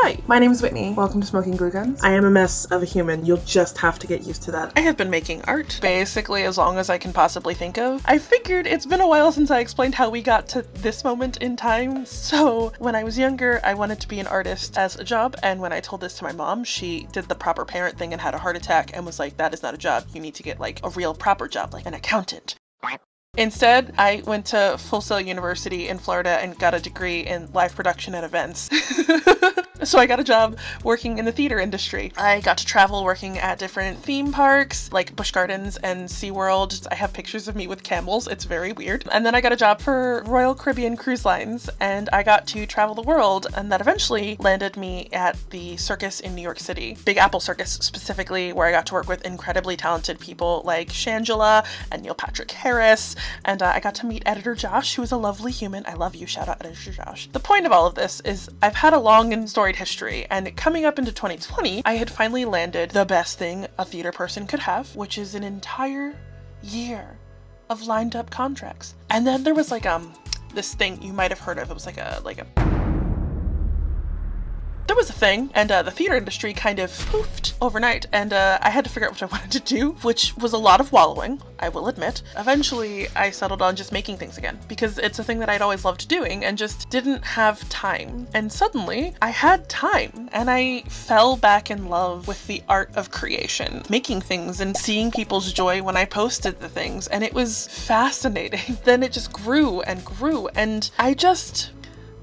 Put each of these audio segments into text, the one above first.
Hi, my name is Whitney. Welcome to Smoking Glue Guns. I am a mess of a human. You'll just have to get used to that. I have been making art basically as long as I can possibly think of. I figured it's been a while since I explained how we got to this moment in time. So when I was younger, I wanted to be an artist as a job. And when I told this to my mom, she did the proper parent thing and had a heart attack and was like, that is not a job. You need to get like a real proper job, like an accountant. Instead, I went to Full Sail University in Florida and got a degree in live production and events. So I got a job working in the theater industry. I got to travel working at different theme parks like Busch Gardens and SeaWorld. I have pictures of me with camels. It's very weird. And then I got a job for Royal Caribbean Cruise Lines and I got to travel the world, and that eventually landed me at the circus in New York City. Big Apple Circus specifically, where I got to work with incredibly talented people like Shangela and Neil Patrick Harris. And I got to meet editor Josh, who is a lovely human. I love you. Shout out editor Josh. The point of all of this is I've had a long and storied history, and coming up into 2020, I had finally landed the best thing a theater person could have, which is an entire year of lined up contracts. And then there was like this thing you might have heard of. It was there was a thing, and the theater industry kind of poofed overnight, and I had to figure out what I wanted to do, which was a lot of wallowing, I will admit. Eventually, I settled on just making things again, because it's a thing that I'd always loved doing and just didn't have time. And suddenly, I had time, and I fell back in love with the art of creation, making things and seeing people's joy when I posted the things, and it was fascinating. Then it just grew, and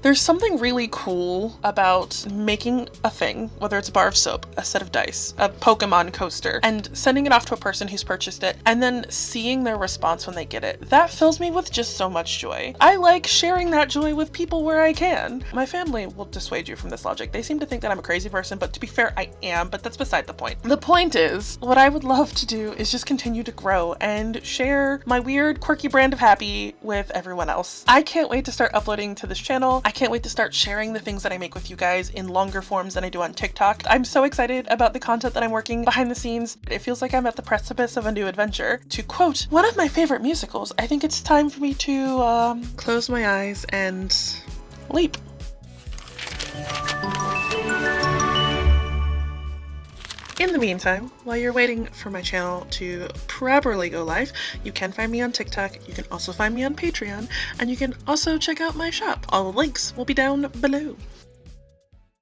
there's something really cool about making a thing, whether it's a bar of soap, a set of dice, a Pokemon coaster, and sending it off to a person who's purchased it, and then seeing their response when they get it. That fills me with just so much joy. I like sharing that joy with people where I can. My family will dissuade you from this logic. They seem to think that I'm a crazy person, but to be fair, I am, but that's beside the point. The point is, what I would love to do is just continue to grow and share my weird, quirky brand of happy with everyone else. I can't wait to start uploading to this channel. I can't wait to start sharing the things that I make with you guys in longer forms than I do on TikTok. I'm so excited about the content that I'm working behind the scenes. It feels like I'm at the precipice of a new adventure. To quote one of my favorite musicals, I think it's time for me to close my eyes and leap. In the meantime, while you're waiting for my channel to properly go live, you can find me on TikTok, you can also find me on Patreon, and you can also check out my shop. All the links will be down below.